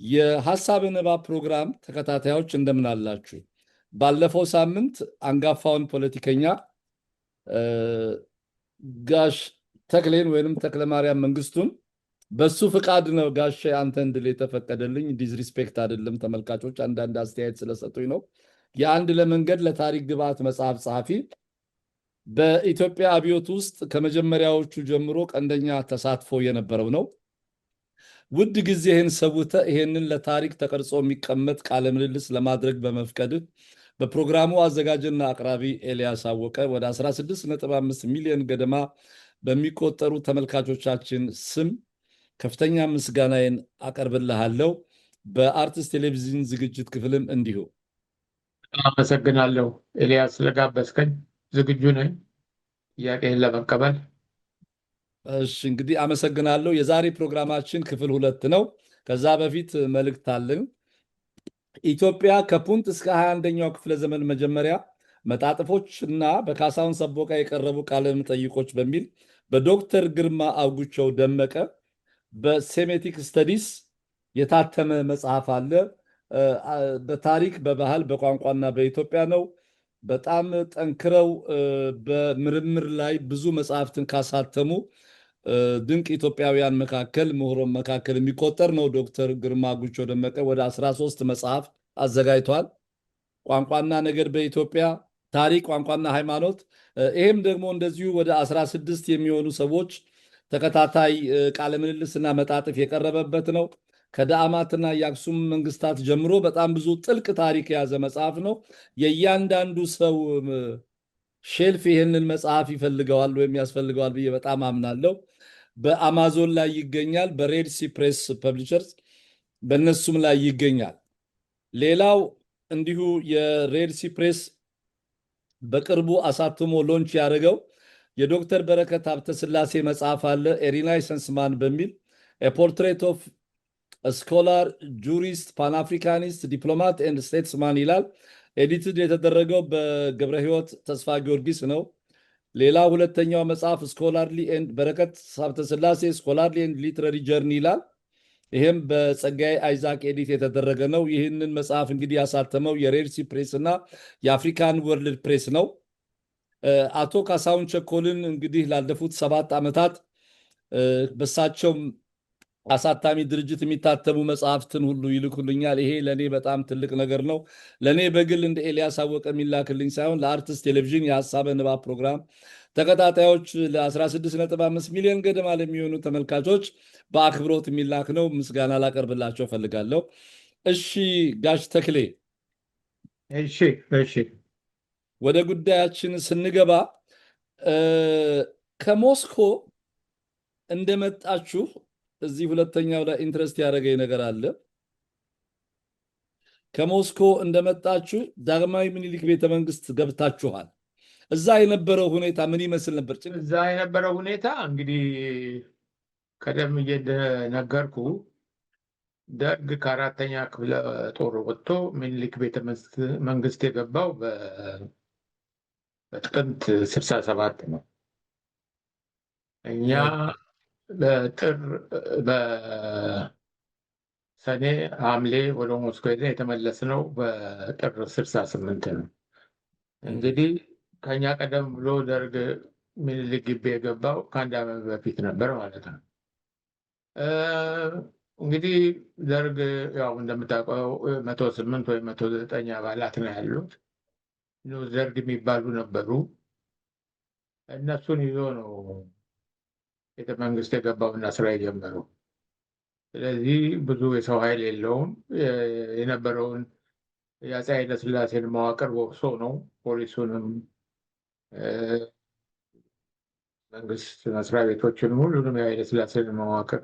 የሐሳብ ንባብ ፕሮግራም ተከታታዮች እንደምን አላችሁ? ባለፈው ሳምንት አንጋፋውን ፖለቲከኛ ጋሽ ተክሌን ወይንም ተክለማርያም መንግስቱን በሱ ፍቃድ ነው ጋሽ አንተ እንድል የተፈቀደልኝ። ዲስሪስፔክት አይደለም፣ ተመልካቾች አንዳንድ አስተያየት ስለሰጡኝ ነው። የአንድ ለመንገድ ለታሪክ ግብዓት መጽሐፍ ጸሐፊ፣ በኢትዮጵያ አብዮት ውስጥ ከመጀመሪያዎቹ ጀምሮ ቀንደኛ ተሳትፎ የነበረው ነው። ውድ ጊዜህን ሰውተህ ይሄንን ለታሪክ ተቀርጾ የሚቀመጥ ቃለ ምልልስ ለማድረግ በመፍቀድህ በፕሮግራሙ አዘጋጅና አቅራቢ ኤልያስ አወቀ ወደ 16.5 ሚሊዮን ገደማ በሚቆጠሩ ተመልካቾቻችን ስም ከፍተኛ ምስጋናዬን አቀርብልሃለሁ። በአርትስ ቴሌቪዥን ዝግጅት ክፍልም እንዲሁ። አመሰግናለሁ ኤልያስ ስለጋበዝከኝ። ዝግጁ ነኝ ጥያቄህን ለመቀበል። እሺ እንግዲህ አመሰግናለሁ። የዛሬ ፕሮግራማችን ክፍል 2 ነው። ከዛ በፊት መልእክት አለን። ኢትዮጵያ ከፑንት እስከ 21ኛው ክፍለ ዘመን መጀመሪያ መጣጥፎች እና በካሳሁን ሰቦቃ የቀረቡ ቃለ መጠይቆች በሚል በዶክተር ግርማ አውግቸው ደመቀ በሴሜቲክ ስተዲስ የታተመ መጽሐፍ አለ። በታሪክ በባህል በቋንቋና በኢትዮጵያ ነው። በጣም ጠንክረው በምርምር ላይ ብዙ መጽሐፍትን ካሳተሙ ድንቅ ኢትዮጵያውያን መካከል ምሁራን መካከል የሚቆጠር ነው። ዶክተር ግርማ አውግቸው ደመቀ ወደ 13 መጽሐፍ አዘጋጅቷል። ቋንቋና ነገድ በኢትዮጵያ፣ ታሪክ፣ ቋንቋና ሃይማኖት። ይህም ደግሞ እንደዚሁ ወደ 16 የሚሆኑ ሰዎች ተከታታይ ቃለ ምልልስና መጣጥፍ የቀረበበት ነው። ከዳአማትና የአክሱም መንግስታት ጀምሮ በጣም ብዙ ጥልቅ ታሪክ የያዘ መጽሐፍ ነው። የእያንዳንዱ ሰው ሼልፍ ይህንን መጽሐፍ ይፈልገዋል ወይም ያስፈልገዋል ብዬ በጣም አምናለሁ። በአማዞን ላይ ይገኛል። በሬድ ሲ ፕሬስ ፐብሊሸርስ በእነሱም ላይ ይገኛል። ሌላው እንዲሁ የሬድ ሲ ፕሬስ በቅርቡ አሳትሞ ሎንች ያደረገው የዶክተር በረከት ሀብተስላሴ መጽሐፍ አለ። ሪናይሰንስ ማን በሚል ፖርትሬት ኦፍ ስኮላር ጁሪስት ፓንአፍሪካኒስት ዲፕሎማት ኤንድ ስቴትስማን ይላል። ኤዲትድ የተደረገው በገብረ ሕይወት ተስፋ ጊዮርጊስ ነው። ሌላ ሁለተኛው መጽሐፍ ስኮላርሊ ኤንድ በረከት ሀብተስላሴ ስኮላርሊ ኤንድ ሊትራሪ ጀርኒ ይላል። ይህም በጸጋዬ አይዛክ ኤዲት የተደረገ ነው። ይህንን መጽሐፍ እንግዲህ ያሳተመው የሬድ ሲ ፕሬስ እና የአፍሪካን ወርልድ ፕሬስ ነው። አቶ ካሳሁን ቸኮልን እንግዲህ ላለፉት 7 ዓመታት በሳቸው አሳታሚ ድርጅት የሚታተሙ መጽሐፍትን ሁሉ ይልኩልኛል። ይሄ ለእኔ በጣም ትልቅ ነገር ነው። ለእኔ በግል እንደ ኤልያስ አወቀ የሚላክልኝ ሳይሆን ለአርትስ ቴሌቪዥን የሐሳበ ንባብ ፕሮግራም ተከታታዮች ለ16.5 ሚሊዮን ገደማ ለሚሆኑ ተመልካቾች በአክብሮት የሚላክ ነው። ምስጋና ላቀርብላቸው እፈልጋለሁ። እሺ ጋሽ ተክሌ፣ እሺ ወደ ጉዳያችን ስንገባ ከሞስኮ እንደመጣችሁ እዚህ ሁለተኛው ላይ ኢንትረስት ያደረገኝ ነገር አለ። ከሞስኮ እንደመጣችሁ ዳግማዊ ምኒልክ ቤተመንግስት ገብታችኋል። እዛ የነበረው ሁኔታ ምን ይመስል ነበር? እዛ የነበረው ሁኔታ እንግዲህ ቀደም ብዬ እንደነገርኩ ደርግ ከ4ኛ ክፍለ ጦር ወጥቶ ምኒልክ ቤተመንግስት የገባው በጥቅምት 67 ነው። እኛ በሰኔ ሐምሌ ወደ ሞስኮ ሄደን የተመለስነው በጥር 68 ነው። እንግዲህ ከኛ ቀደም ብሎ ደርግ ምኒልክ ግቢ የገባው ከ1 ዓመት በፊት ነበር ማለት ነው። እንግዲህ ደርግ ያው እንደምታውቀው 108 ወይ 109 አባላት ነው ያሉት። ደርግ የሚባሉ ነበሩ። እነሱን ይዞ ነው ቤተመንግስት የገባውና ስራ የጀመረው። ስለዚህ ብዙ የሰው ኃይል የለውም። የነበረውን የአፄ ኃይለሥላሴን መዋቅር ወቅሶ ነው ፖሊሱንም መንግስት መስሪያ ቤቶችንም ሁሉንም የኃይለሥላሴን መዋቅር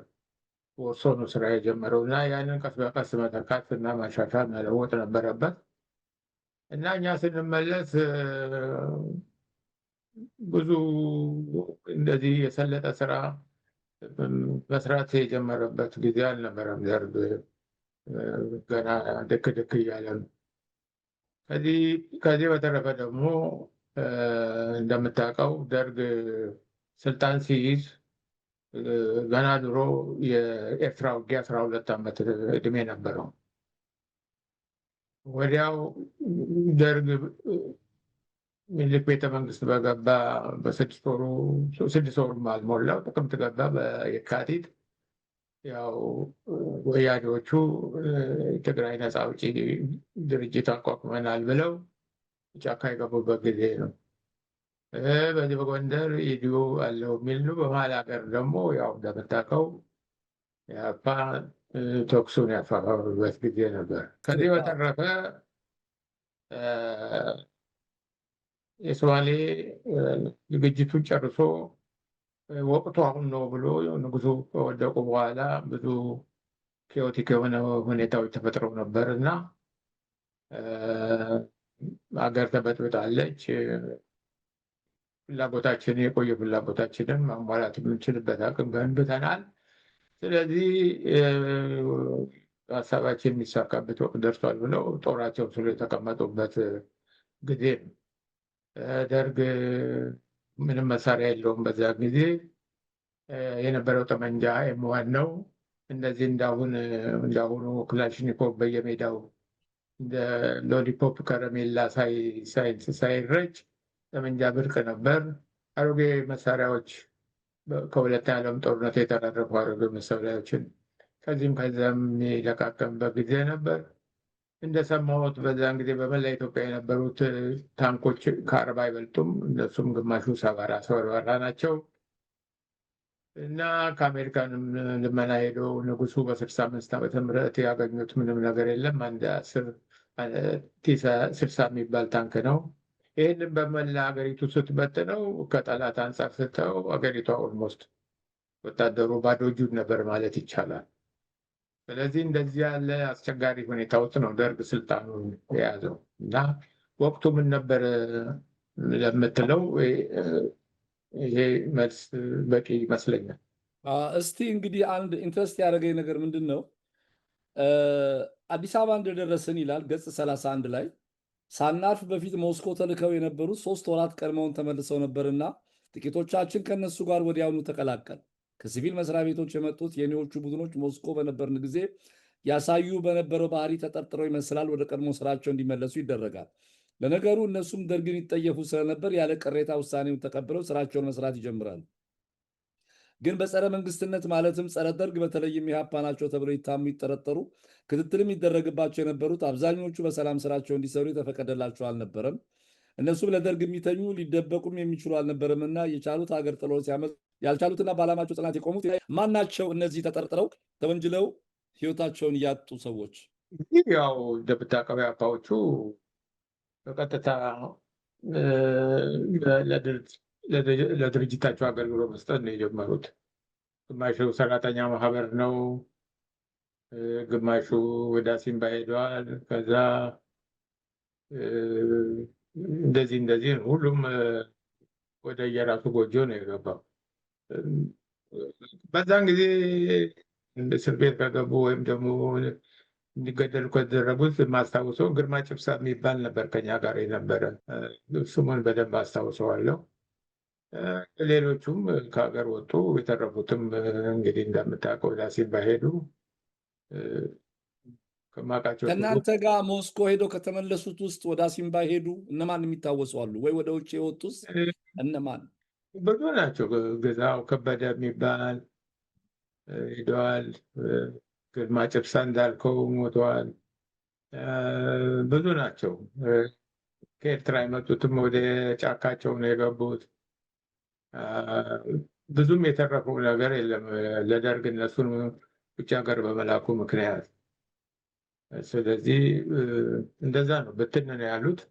ወቅሶ ነው ስራ የጀመረው እና ያንን ቀስ በቀስ መተካት እና ማሻሻል መለወጥ ነበረበት እና እኛ ስንመለስ ብዙ እንደዚህ የሰለጠ ስራ መስራት የጀመረበት ጊዜ አልነበረም። ደርግ ገና ድክ ድክ እያለ ነው። ከዚህ በተረፈ ደግሞ እንደምታውቀው ደርግ ስልጣን ሲይዝ ገና ድሮ የኤርትራ ውጊያ 12 ዓመት ዕድሜ ነበረው። ወዲያው ደርግ ምኒልክ ቤተ መንግስት በገባ በ6 ወሩም አልሞላው ጥቅምት ገባ። በየካቲት ያው ወያኔዎቹ ትግራይ ነፃ አውጪ ድርጅት አቋቁመናል ብለው ጫካ የገቡበት ጊዜ ነው። በዚህ በጎንደር ኢዲዮ አለው የሚል ነው። በመሀል ሀገር ደግሞ ያው እንደምታውቀው የአፓ ተኩሱን ያፋፋበት ጊዜ ነበር። ከዚህ በተረፈ የሶማሌ ዝግጅቱን ጨርሶ ወቅቱ አሁን ነው ብሎ ንጉሱ ከወደቁ በኋላ ብዙ ኬዮቲክ የሆነ ሁኔታዎች ተፈጥረው ነበር እና ሀገር ተበጥብጣለች። ፍላጎታችን የቆየ ፍላጎታችንን ማሟላት የምንችልበት አቅም ገንብተናል። ስለዚህ ሀሳባችን የሚሳካበት ወቅት ደርሷል ብለው ጦራቸው ስሎ የተቀመጡበት ጊዜ ነው። ደርግ ምንም መሳሪያ የለውም። በዛ ጊዜ የነበረው ጠመንጃ M1 ነው። እንደዚህ እንዳሁኑ ክላሽኒኮቭ በየሜዳው እንደ ሎሊፖፕ ከረሜላ ሳይረጭ ጠመንጃ ብርቅ ነበር። አሮጌ መሳሪያዎች ከሁለተኛ ዓለም ጦርነት የተረረፉ አሮጌ መሳሪያዎችን ከዚህም ከዚያም የለቃቀምበት ጊዜ ነበር። እንደሰማሁት በዛን ጊዜ በመላ ኢትዮጵያ የነበሩት ታንኮች ከ40 አይበልጡም። እነሱም ግማሹ ሰባራ ናቸው እና ከአሜሪካንም ልመና ሄደው ንጉሱ በ65 ዓመተ ምህረት ያገኙት ምንም ነገር የለም። አንድ 60 የሚባል ታንክ ነው። ይህንን በመላ ሀገሪቱ ስትበትነው ከጠላት አንጻር ስተው ሀገሪቷ ኦልሞስት ወታደሩ ባዶ እጁን ነበር ማለት ይቻላል። ስለዚህ እንደዚህ ያለ አስቸጋሪ ሁኔታ ውስጥ ነው ደርግ ስልጣኑን የያዘው እና ወቅቱ ምን ነበር ለምትለው ይሄ መልስ በቂ ይመስለኛል። እስቲ እንግዲህ አንድ ኢንትረስት ያደረገኝ ነገር ምንድን ነው፣ አዲስ አበባ እንደደረስን ይላል ገጽ 31 ላይ ሳናርፍ በፊት ሞስኮ ተልከው የነበሩት 3 ወራት ቀድመውን ተመልሰው ነበርና ጥቂቶቻችን ከነሱ ጋር ወዲያውኑ ተቀላቀል። ከሲቪል መስሪያ ቤቶች የመጡት የኔዎቹ ቡድኖች ሞስኮ በነበርን ጊዜ ያሳዩ በነበረው ባህሪ ተጠርጥረው ይመስላል ወደ ቀድሞ ስራቸው እንዲመለሱ ይደረጋል። ለነገሩ እነሱም ደርግን ይጠየፉ ስለነበር ያለ ቅሬታ ውሳኔውን ተቀብለው ስራቸውን መስራት ይጀምራሉ። ግን በጸረ መንግስትነት ማለትም ጸረ ደርግ በተለይም ኢህአፓ ናቸው ተብለው ይጠረጠሩ ክትትልም ይደረግባቸው የነበሩት አብዛኞቹ በሰላም ስራቸው እንዲሰሩ የተፈቀደላቸው አልነበረም። እነሱም ለደርግ የሚተኙ ሊደበቁም የሚችሉ አልነበረምና የቻሉት ሀገር ጥሎ ሲያመጡ ያልቻሉትና በዓላማቸው ጽናት የቆሙት ማን ናቸው? እነዚህ ተጠርጥረው ተወንጅለው ህይወታቸውን ያጡ ሰዎች ያው እንደምታውቀው ኢህአፓዎቹ በቀጥታ ለድርጅታቸው አገልግሎት መስጠት ነው የጀመሩት። ግማሹ ሰራተኛ ማህበር ነው፣ ግማሹ ወደ አሲምባ ሄደዋል። ከዛ እንደዚህ ነው። ሁሉም ወደ የራሱ ጎጆ ነው የገባው። በዛን ጊዜ እስር ቤት ከገቡ ወይም ደግሞ እንዲገደሉ ከተደረጉት የማስታውሰው ግርማ ጭብሳ የሚባል ነበር ከኛ ጋር የነበረ። ስሙን በደንብ አስታውሰዋለሁ። ሌሎቹም ከሀገር ወጡ። የተረፉትም እንግዲህ እንደምታውቀው ወደ አሲምባ ሄዱ። ከማውቃቸው ከእናንተ ጋር ሞስኮ ሄደው ከተመለሱት ውስጥ ወደ አሲምባ ሄዱ እነማን የሚታወሱ አሉ ወይ? ወደ ውጭ የወጡት እነማን? ብዙ ናቸው። ግዛው ከበደ የሚባል ሄደዋል። ግርማ ጭብሳ እንዳልከው ሞተዋል። ብዙ ናቸው። ከኤርትራ የመጡትም ወደ ጫካቸው ነው የገቡት። ብዙም የተረፈው ነገር የለም ለደርግ እነሱን ውጭ ሀገር በመላኩ ምክንያት። ስለዚህ እንደዛ ነው፣ ብትን ነው ያሉት።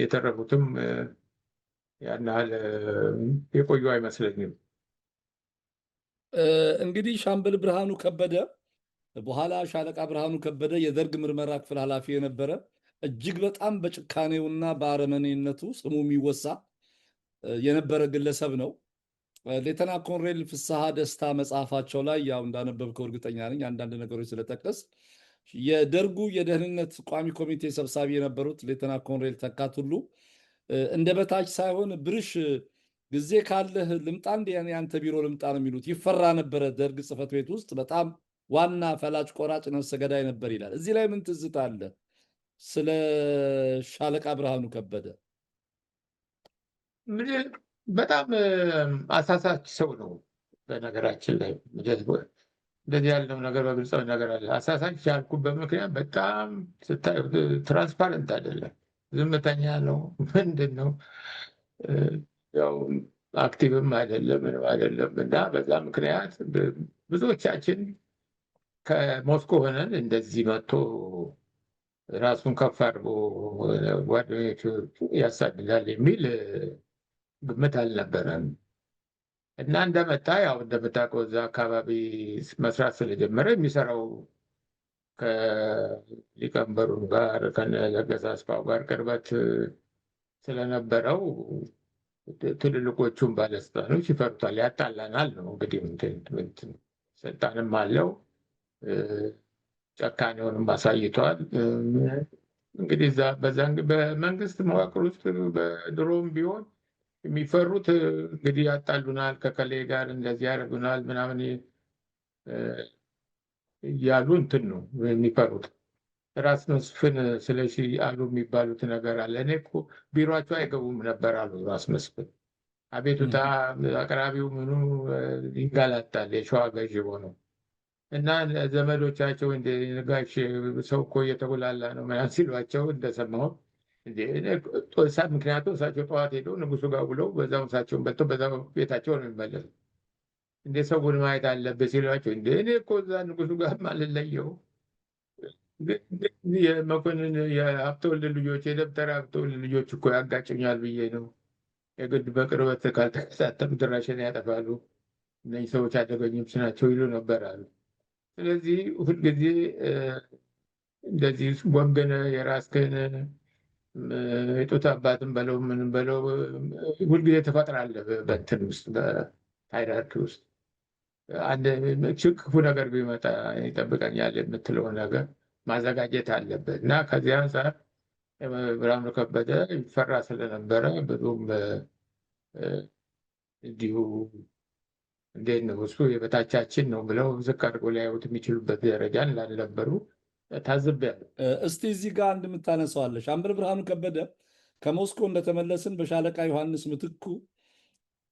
የተረፉትም ያን ያህል የቆዩ አይመስለኝም። እንግዲህ ሻምበል ብርሃኑ ከበደ በኋላ ሻለቃ ብርሃኑ ከበደ የደርግ ምርመራ ክፍል ኃላፊ የነበረ እጅግ በጣም በጭካኔውና በአረመኔነቱ ስሙ የሚወሳ የነበረ ግለሰብ ነው። ሌተና ኮሎኔል ፍስሐ ደስታ መጽሐፋቸው ላይ ያው እንዳነበብከው እርግጠኛ ነኝ አንዳንድ ነገሮች ስለጠቀስ የደርጉ የደህንነት ቋሚ ኮሚቴ ሰብሳቢ የነበሩት ሌተና ኮሎኔል ተካት ሁሉ እንደ በታች ሳይሆን ብርሽ ጊዜ ካለህ ልምጣ እንደ ያንተ ቢሮ ልምጣ ነው የሚሉት። ይፈራ ነበረ ደርግ ጽሕፈት ቤት ውስጥ በጣም ዋና ፈላጭ ቆራጭ ነፍሰ ገዳይ ነበር ይላል። እዚህ ላይ ምን ትዝታ አለ ስለ ሻለቃ ብርሃኑ ከበደ? በጣም አሳሳች ሰው ነው። በነገራችን ላይ እንደዚህ ያለው ነገር በግልጽ ነገር አለ። አሳሳች ያልኩበት ምክንያት በጣም ስታዩ ትራንስፓረንት አይደለም፣ ዝምተኛ ነው። ምንድን ነው ያው አክቲቭም አይደለም ምንም አይደለም። እና በዛ ምክንያት ብዙዎቻችን ከሞስኮ ሆነን እንደዚህ መጥቶ ራሱን ከፍ አድርጎ ጓደኞቹ ያሳድዳል የሚል ግምት አልነበረም። እና እንደመጣ ያው እንደምታውቀው እዛ አካባቢ መስራት ስለጀመረ የሚሰራው ከሊቀመንበሩ ጋር ከለገሰ አስፋው ጋር ቅርበት ስለነበረው ትልልቆቹን ባለስልጣኖች ይፈሩታል። ያጣላናል ነው እንግዲህ ስልጣንም አለው፣ ጨካኔውንም አሳይቷል። እንግዲህ በመንግስት መዋቅር ውስጥ በድሮም ቢሆን የሚፈሩት እንግዲህ ያጣሉናል፣ ከከሌ ጋር እንደዚህ ያደርጉናል ምናምን እያሉ እንትን ነው የሚፈሩት። ራስ መስፍን ስለሺ አሉ የሚባሉት ነገር አለ። እኔ እኮ ቢሯቸው አይገቡም ነበር አሉ ራስ መስፍን። አቤቱታ አቅራቢው ምኑ ይንጋላታል የሸዋ ገዥ ሆነው እና ዘመዶቻቸው እንደ ጋሽ ሰው እኮ እየተጉላላ ነው ምናምን ሲሏቸው እንደሰማሁት ምክንያቱም እሳቸው ጠዋት ሄደው ንጉሱ ጋር ብለው በዛው እሳቸውን በልተው በዛው ቤታቸው ነው የሚመለሱ። እንደ ሰውን ማየት አለበት ሲሏቸው እንደ እኔ እኮ እዛ ንጉሱ ጋር አልለየው የመኮንን የሀብተወልድ ልጆች የደብተር ሀብተወልድ ልጆች እኮ ያጋጭኛል ብዬ ነው። የግድ በቅርበት ካልተከታተሉ ድራሽን ያጠፋሉ፣ እነዚህ ሰዎች አደገኞች ናቸው ይሉ ነበር አሉ። ስለዚህ ሁልጊዜ እንደዚህ ወገነ የራስህን የጡት አባትን በለው ምንም በለው ሁልጊዜ ትፈጥራለህ። በእንትን ውስጥ በሃይራርኪ ውስጥ አንድ ክፉ ነገር ቢመጣ ይጠብቀኛል የምትለውን ነገር ማዘጋጀት አለበት እና ከዚህ አንጻር ብርሃኑ ከበደ ይፈራ ስለነበረ ብዙም እንዲሁ እንዴት ነው እሱ የበታቻችን ነው ብለው ዝቅ አድርጎ ሊያዩት የሚችሉበት ደረጃ ላልነበሩ ታዝቤያለሁ። እስቲ እዚህ ጋር አንድ የምታነሳዋለሽ ሻምበል ብርሃኑ ከበደ ከሞስኮ እንደተመለስን በሻለቃ ዮሐንስ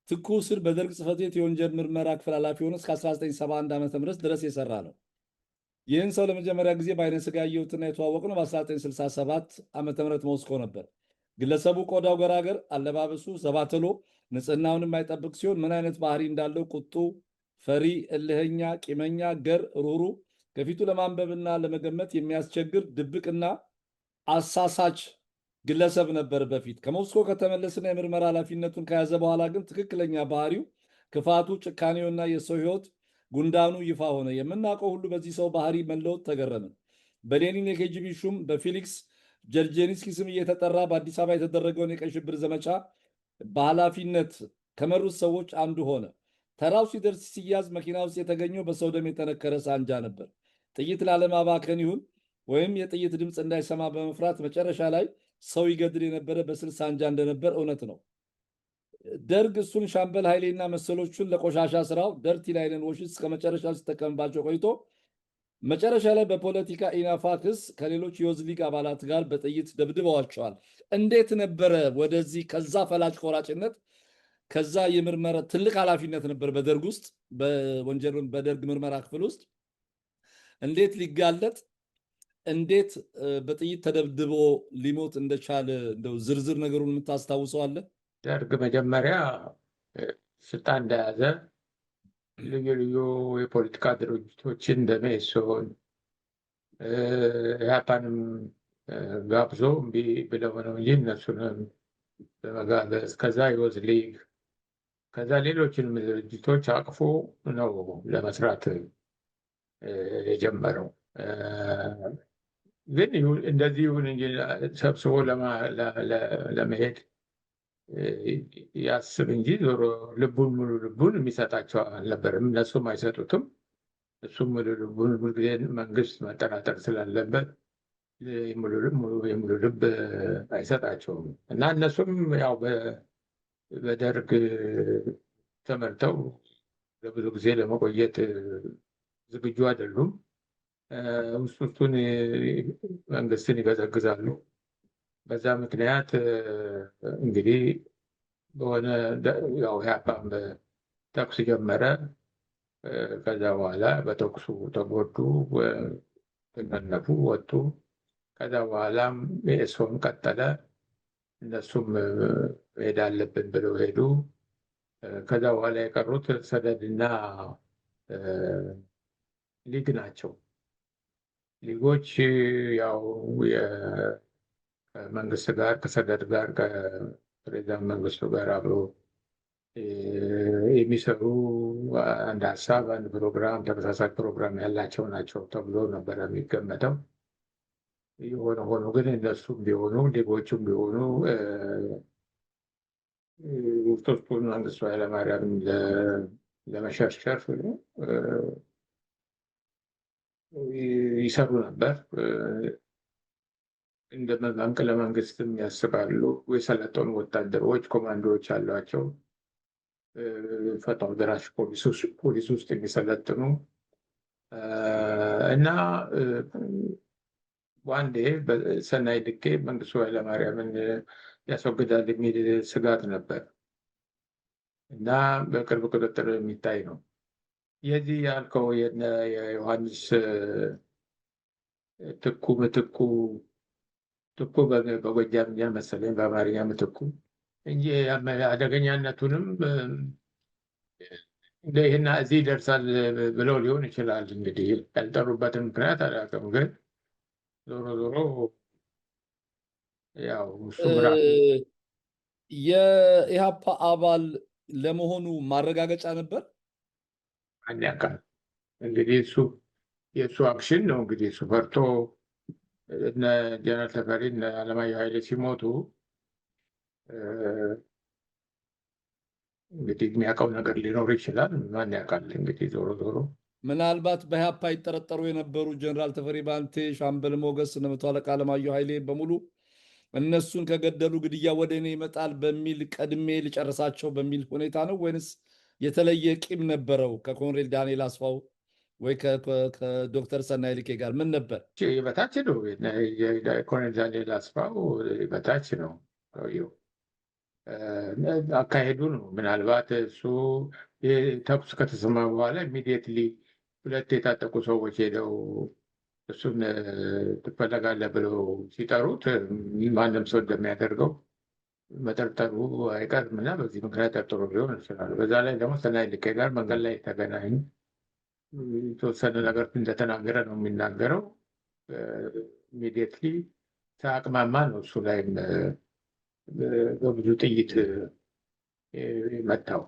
ትኩ ስር በደርግ ጽሕፈት ቤት የወንጀል ምርመራ ክፍል ኃላፊ ሆኖ እስከ 1971 ዓ ም ድረስ የሰራ ነው። ይህን ሰው ለመጀመሪያ ጊዜ በአይነ ስጋ ያየሁትና የተዋወቅነው በ1967 ዓ ም ሞስኮ ነበር። ግለሰቡ ቆዳው ገራገር፣ አለባበሱ ዘባትሎ፣ ንጽህናውን የማይጠብቅ ሲሆን ምን አይነት ባህሪ እንዳለው ቁጡ፣ ፈሪ፣ እልህኛ፣ ቂመኛ፣ ገር፣ ሩሩ፣ ከፊቱ ለማንበብና ለመገመት የሚያስቸግር ድብቅና አሳሳች ግለሰብ ነበር በፊት። ከሞስኮ ከተመለስና የምርመራ ኃላፊነቱን ከያዘ በኋላ ግን ትክክለኛ ባህሪው፣ ክፋቱ፣ ጭካኔውና የሰው ሕይወት ጉንዳኑ ይፋ ሆነ። የምናውቀው ሁሉ በዚህ ሰው ባህሪ መለወጥ ተገረምን። በሌኒን የኬጂቢ ሹም በፊሊክስ ጀርጄንስኪ ስም እየተጠራ በአዲስ አበባ የተደረገውን የቀይ ሽብር ዘመቻ በኃላፊነት ከመሩት ሰዎች አንዱ ሆነ። ተራው ሲደርስ ሲያዝ መኪና ውስጥ የተገኘው በሰው ደም የተነከረ ሳንጃ ነበር። ጥይት ላለማባከን ይሁን ወይም የጥይት ድምፅ እንዳይሰማ በመፍራት መጨረሻ ላይ ሰው ይገድል የነበረ በስል ሳንጃ እንደነበር እውነት ነው። ደርግ እሱን ሻምበል ኃይሌና መሰሎቹን ለቆሻሻ ስራው ደርቲ ላይንን ወሽስ ከመጨረሻ ሲጠቀምባቸው ቆይቶ መጨረሻ ላይ በፖለቲካ ኢናፋ ክስ ከሌሎች የወዝ ሊግ አባላት ጋር በጥይት ደብድበዋቸዋል። እንዴት ነበረ ወደዚህ ከዛ ፈላጭ ቆራጭነት ከዛ የምርመራ ትልቅ ኃላፊነት ነበር በደርግ ውስጥ በወንጀል በደርግ ምርመራ ክፍል ውስጥ እንዴት ሊጋለጥ እንዴት በጥይት ተደብድቦ ሊሞት እንደቻለ እንደው ዝርዝር ነገሩን የምታስታውሰው አለ? ደርግ መጀመሪያ ስልጣን እንደያዘ ልዩ ልዩ የፖለቲካ ድርጅቶችን እንደ መኢሶን ኢህአፓንም ጋብዞ እምቢ ብለው ነው እንጂ እነሱንም በመጋበዝ ከዛ የወዝ ሊግ ከዛ ሌሎችንም ድርጅቶች አቅፎ ነው ለመስራት የጀመረው። ግን እንደዚህ ይሁን እንጂ ሰብስቦ ለመሄድ ያስብ እንጂ ዞሮ ልቡን ሙሉ ልቡን የሚሰጣቸው አልነበርም። እነሱም አይሰጡትም። እሱም ሙሉ ልቡን ሁልጊዜ መንግስት መጠራጠር ስላለበት የሙሉ ልብ አይሰጣቸውም እና እነሱም ያው በደርግ ተመርተው ለብዙ ጊዜ ለመቆየት ዝግጁ አይደሉም። ውስጡን መንግስትን ይገዘግዛሉ። በዛ ምክንያት እንግዲህ በሆነ ያው ኢህአፓም ተኩስ ጀመረ። ከዛ በኋላ በተኩሱ ተጎዱ፣ ተሸነፉ፣ ወጡ። ከዛ በኋላም የኤሶም ቀጠለ። እነሱም መሄድ አለብን ብለው ሄዱ። ከዛ በኋላ የቀሩት ሰደድና ሊግ ናቸው። ሊጎች ያው ከመንግስት ጋር ከሰደድ ጋር ከፕሬዚዳንት መንግስቱ ጋር አብሮ የሚሰሩ አንድ ሀሳብ፣ አንድ ፕሮግራም፣ ተመሳሳይ ፕሮግራም ያላቸው ናቸው ተብሎ ነበረ የሚገመተው። የሆነ ሆኖ ግን እነሱም ቢሆኑ ሊጎቹም ቢሆኑ ውስጡን መንግስቱ ኃይለማርያም ለመሸርሸር ይሰሩ ነበር። እንደ መፈንቅለ መንግስትም ያስባሉ። የሰለጠኑ ወታደሮች ኮማንዶዎች አሏቸው። ፈጥኖ ደራሽ ፖሊስ ውስጥ የሚሰለጥኑ እና ዋንዴ በሰናይ ልኬ መንግስቱ ኃይለማርያምን ያስወግዳል የሚል ስጋት ነበር እና በቅርብ ቁጥጥር የሚታይ ነው። የዚህ ያልከው የዮሐንስ ትኩ ምትኩ በጎጃምኛ መሰለኝ በአማርኛ ምትኩ እንጂ አደገኛነቱንም ይህና እዚህ ይደርሳል ብለው ሊሆን ይችላል። እንግዲህ ያልጠሩበትን ምክንያት አላውቅም፣ ግን ዞሮ ዞሮ ያው እሱም ራሱ የኢህአፓ አባል ለመሆኑ ማረጋገጫ ነበር? አንድ ያውቃል እንግዲህ የእሱ አክሽን ነው። እንግዲህ እሱ ፈርቶ እነ ጀነራል ተፈሪ እነ አለማየሁ ኃይሌ ሲሞቱ እንግዲህ የሚያውቀው ነገር ሊኖር ይችላል። ማን ያውቃል? እንግዲህ ዞሮ ዞሮ ምናልባት በኢህአፓ ይጠረጠሩ የነበሩ ጀነራል ተፈሪ ባንቴ፣ ሻምበል ሞገስ፣ እነ መቶ አለቃ አለማየሁ ኃይሌ በሙሉ እነሱን ከገደሉ ግድያ ወደ እኔ ይመጣል በሚል ቀድሜ ልጨርሳቸው በሚል ሁኔታ ነው ወይንስ የተለየ ቂም ነበረው ከኮሎኔል ዳንኤል አስፋው ወይ ከዶክተር ሰናይ ልኬ ጋር ምን ነበር? በታች ነው። ኮሎኔል ዳንኤል አስፋው በታች ነው። አካሄዱ ነው። ምናልባት እሱ ተኩስ ከተሰማ በኋላ ኢሚዲየትሊ ሁለት የታጠቁ ሰዎች ሄደው እሱን ትፈለጋለህ ብለው ሲጠሩት ማንም ሰው እንደሚያደርገው መጠርጠሩ አይቀርም እና በዚህ ምክንያት ጠርጥሮ ሊሆን ይችላል። በዛ ላይ ደግሞ ሰናይ ልኬ ጋር መንገድ ላይ ተገናኙ። የተወሰነ ነገር እንደተናገረ ነው የሚናገረው። ኢሚዲየትሊ ተአቅማማ ነው እሱ ላይም በብዙ ጥይት መታው።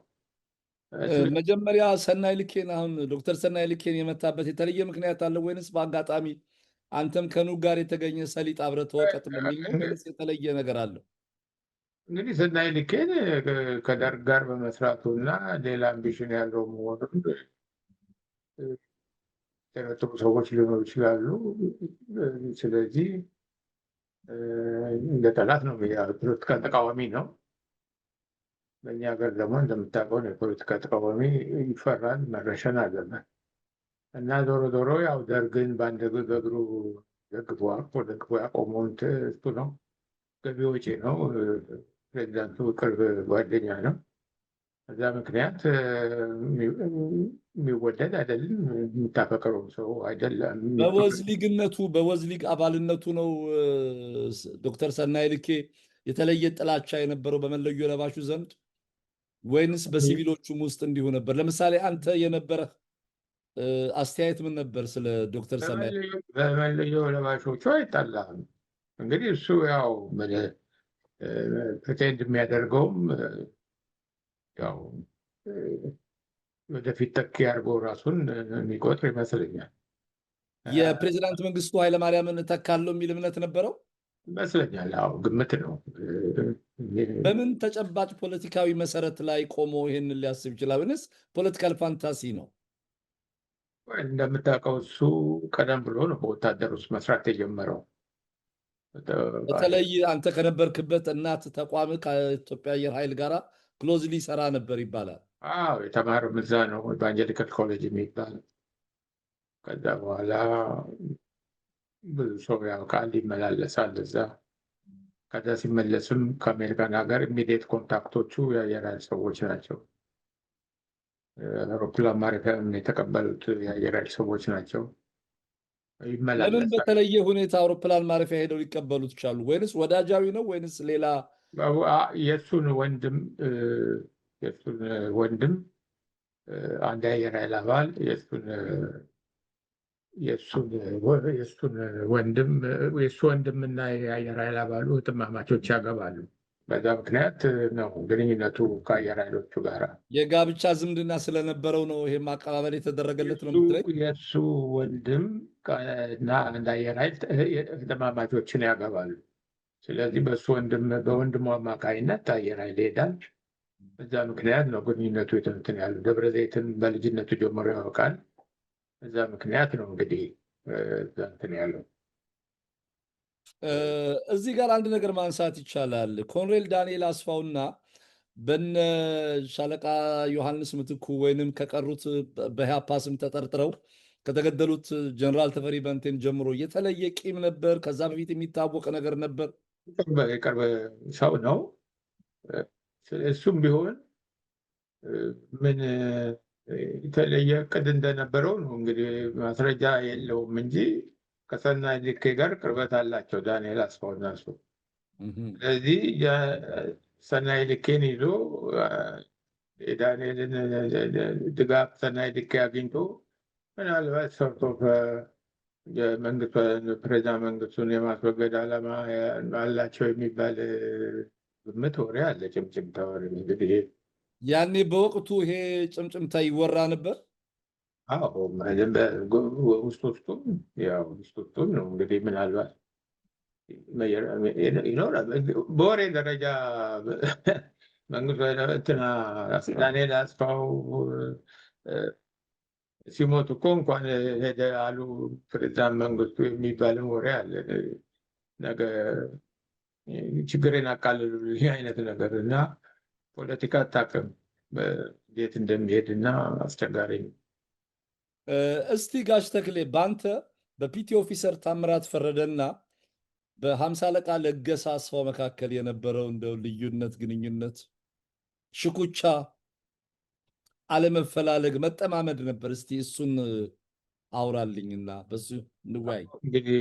መጀመሪያ ሰናይ ልኬን አሁን ዶክተር ሰናይ ልኬን የመታበት የተለየ ምክንያት አለ ወይንስ በአጋጣሚ አንተም ከኑግ ጋር የተገኘ ሰሊጥ አብረህ ተወቀጥ በሚል ነው ወይንስ የተለየ ነገር አለው? እንግዲህ ሰናይ ልኬን ከደርግ ጋር በመስራቱ እና ሌላ አምቢሽን ያለው መሆኑን የተረጠሩ ሰዎች ሊኖሩ ይችላሉ። ስለዚህ እንደ ጠላት ነው። ፖለቲካ ተቃዋሚ ነው። በእኛ ሀገር ደግሞ እንደምታውቀው የፖለቲካ ተቃዋሚ ይፈራል፣ መረሸን አለበት እና ዞሮ ዞሮ ያው ደርግን በአንድ በእግሩ ደግፎ ያቆመው እሱ ነው። ገቢ ወጪ ነው። ፕሬዚዳንቱ ቅርብ ጓደኛ ነው። በዛ ምክንያት የሚወደድ አይደለም፣ የምታፈቅረው ሰው አይደለም። በወዝሊግነቱ በወዝሊግ አባልነቱ ነው ዶክተር ሰናይ ልኬ የተለየ ጥላቻ የነበረው በመለዮ ለባሹ ዘንድ ወይንስ በሲቪሎቹም ውስጥ እንዲሁ ነበር? ለምሳሌ አንተ የነበረህ አስተያየት ምን ነበር ስለ ዶክተር ሰናይ? በመለዮ ለባሾቹ አይጣላም። እንግዲህ እሱ ያው ፕሬቴንድ የሚያደርገውም ያው ወደፊት ተኪ አድርጎ ራሱን የሚቆጥር ይመስለኛል። የፕሬዚዳንት መንግስቱ ኃይለማርያምን እተካለሁ የሚል እምነት ነበረው ይመስለኛል። አዎ ግምት ነው። በምን ተጨባጭ ፖለቲካዊ መሰረት ላይ ቆሞ ይህንን ሊያስብ ይችላል? ወይስ ፖለቲካል ፋንታሲ ነው? እንደምታውቀው እሱ ቀደም ብሎ ነው በወታደር ውስጥ መስራት የጀመረው። በተለይ አንተ ከነበርክበት እናት ተቋም ከኢትዮጵያ አየር ኃይል ጋር ክሎዝሊ ይሰራ ነበር ይባላል። አዎ የተማረው እዛ ነው፣ ኢቫንጀሊካል ኮሌጅ የሚባለው። ከዛ በኋላ ብዙ ሰው ያውቃል፣ ይመላለሳል እዛ። ከዛ ሲመለስም ከአሜሪካን ሀገር ኢሚዲየት ኮንታክቶቹ የአየር ኃይል ሰዎች ናቸው። አውሮፕላን ማረፊያም የተቀበሉት የአየር ኃይል ሰዎች ናቸው። ለምን ይመላለሳል። በተለየ ሁኔታ አውሮፕላን ማረፊያ ሄደው ሊቀበሉት ቻሉ? ወይንስ ወዳጃዊ ነው ወይንስ ሌላ? የእሱን ወንድም አንድ የአየር ኃይል አባል የእሱ ወንድምና የአየር ኃይል አባሉ እህትማማቾች ያገባሉ። በዛ ምክንያት ነው ግንኙነቱ ከአየር ኃይሎቹ ጋር። የጋብቻ ዝምድና ስለነበረው ነው ይሄ ማቀባበል የተደረገለት ነው የምትለኝ? የእሱ ወንድም እና አንድ አየር ኃይል እህትማማቾችን ያገባሉ። ስለዚህ በወንድሙ አማካይነት አየር ኃይል ይሄዳል። በዛ ምክንያት ነው ግንኙነቱ እንትን ያለው። ደብረ ዘይትን በልጅነቱ ጀምሮ ያውቃል። በዛ ምክንያት ነው እንግዲህ እዛ እንትን ያለው። እዚህ ጋር አንድ ነገር ማንሳት ይቻላል። ኮሎኔል ዳንኤል አስፋውና በነ ሻለቃ ዮሐንስ ምትኩ ወይንም ከቀሩት በኢህአፓ ስም ተጠርጥረው ከተገደሉት ጀነራል ተፈሪ በንቴን ጀምሮ የተለየ ቂም ነበር? ከዛ በፊት የሚታወቅ ነገር ነበር? የቅርብ ሰው ነው። እሱም ቢሆን ምን የተለየ እቅድ እንደነበረው ነው እንግዲህ ማስረጃ የለውም እንጂ ከሰናይ ልኬ ጋር ቅርበት አላቸው ዳንኤል አስፋው እና እሱ። ስለዚህ ሰናይ ልኬን ይዞ የዳንኤልን ድጋፍ ሰናይ ልኬ አግኝቶ ምናልባት ሰርቶ ፕሬዚዳንት መንግስቱን የማስወገድ ዓላማ አላቸው የሚባል ግምት ወሬ አለ፣ ጭምጭምታ ወሬ። እንግዲህ ያኔ በወቅቱ ይሄ ጭምጭምታ ይወራ ነበር። አዎ ውስጡን ነው እንግዲህ ምናልባት ይኖራል። በወሬ ደረጃ መንግስቱ ዳንኤል አስፋው ሲሞት እኮ እንኳን ሄደ አሉ ፕሬዚዳንት መንግስቱ የሚባልም ወሬ አለ። ነገ ችግሬን አቃልሉልኝ አይነት ነገር እና ፖለቲካ አታውቅም እንዴት እንደሚሄድ እና አስቸጋሪ ነው። እስቲ ጋሽ ተክሌ በአንተ በፒቲ ኦፊሰር ታምራት ፈረደና በሀምሳ አለቃ ለገሰ አስፋው መካከል የነበረው እንደው ልዩነት፣ ግንኙነት፣ ሽኩቻ፣ አለመፈላለግ፣ መጠማመድ ነበር። እስቲ እሱን አውራልኝና በሱ እንወያይ። እንግዲህ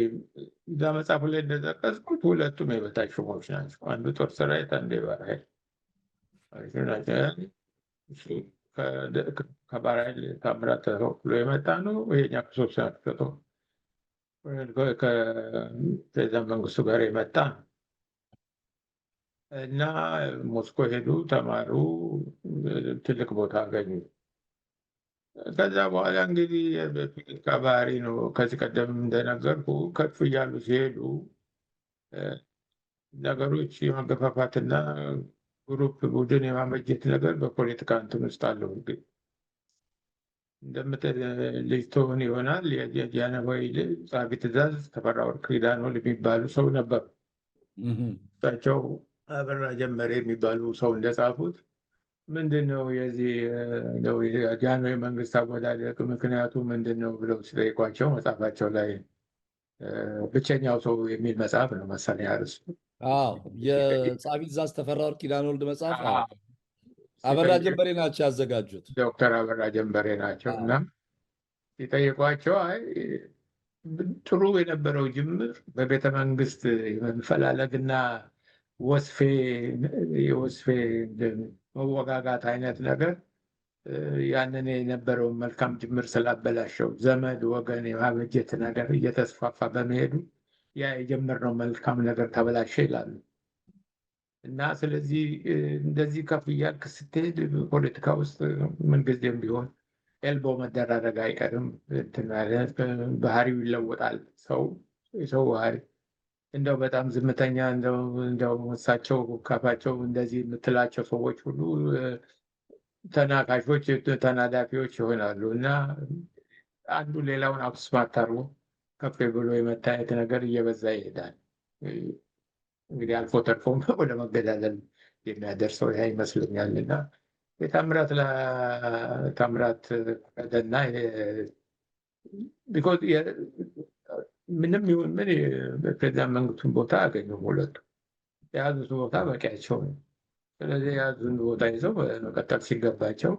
እዛ መጽሐፉ ላይ እንደጠቀስኩት ሁለቱም የበታች ሹሞች ናቸው። አንዱ ጦር ሰራዊት፣ አንዱ የባህር ኃይል ከባህር ኃይል ታምራት ተወክሎ የመጣ ነው። ይሄኛ ከሶስተኛ ክፍለ ከፕሬዚዳንት መንግስቱ ጋር የመጣ ነው እና ሞስኮ ሄዱ፣ ተማሩ፣ ትልቅ ቦታ አገኙ። ከዛ በኋላ እንግዲህ በፖለቲካ ባህሪ ነው። ከዚህ ቀደም እንደነገርኩ ከፍ እያሉ ሲሄዱ ነገሮች የመገፋፋትና ግሩፕ ቡድን የማመጀት ነገር በፖለቲካ እንትን ውስጥ አለው። እንግዲህ ልጅ ትሆን ይሆናል የጃንሆይ ጸሐፊ ትእዛዝ ተፈራ ወርቅ ኪዳኖል የሚባሉ ሰው ነበሩ። እሳቸው አበራ ጀንበሬ የሚባሉ ሰው እንደጻፉት ምንድን ነው የዚህ ጃንሆይ መንግስት አወዳደቅ ምክንያቱ ምንድን ነው ብለው ሲጠይቋቸው መጽሐፋቸው ላይ ብቸኛው ሰው የሚል መጽሐፍ ነው መሰለኝ አርዕስቱ። የጸሐፊ ትእዛዝ ተፈራ ወርቅ ኪዳነወልድ መጽሐፍ አበራ ጀንበሬ ናቸው ያዘጋጁት። ዶክተር አበራ ጀንበሬ ናቸው እና ሲጠይቋቸው ጥሩ የነበረው ጅምር በቤተ መንግስት መፈላለግና የወስፌ መወጋጋት አይነት ነገር ያንን የነበረውን መልካም ጅምር ስላበላሸው ዘመድ ወገን የማበጀት ነገር እየተስፋፋ በመሄዱ ያ የጀመርነው መልካም ነገር ተበላሸ ይላሉ። እና ስለዚህ እንደዚህ ከፍ እያልክ ስትሄድ ፖለቲካ ውስጥ ምንጊዜም ቢሆን ኤልቦ መደራረግ አይቀርም። ባህሪው ይለወጣል። የሰው ባህሪ እንደው በጣም ዝምተኛ እንደው እሳቸው ካፋቸው እንደዚህ የምትላቸው ሰዎች ሁሉ ተናካሾች፣ ተናዳፊዎች ይሆናሉ እና አንዱ ሌላውን አውትስማርት አድርጎ ከፍ ብሎ የመታየት ነገር እየበዛ ይሄዳል። እንግዲህ አልፎ ተርፎም ወደ መገዳደል የሚያደርሰው ያ ይመስለኛል። እና ታምራት ፈረደና ቢኮዝ ምንም ይሁን ምን በፕሬዚዳንት መንግስቱን ቦታ አገኙም ሁለቱ የያዙት ቦታ በቂያቸው ነው። ስለዚህ የያዙን ቦታ ይዘው መቀጠል ሲገባቸው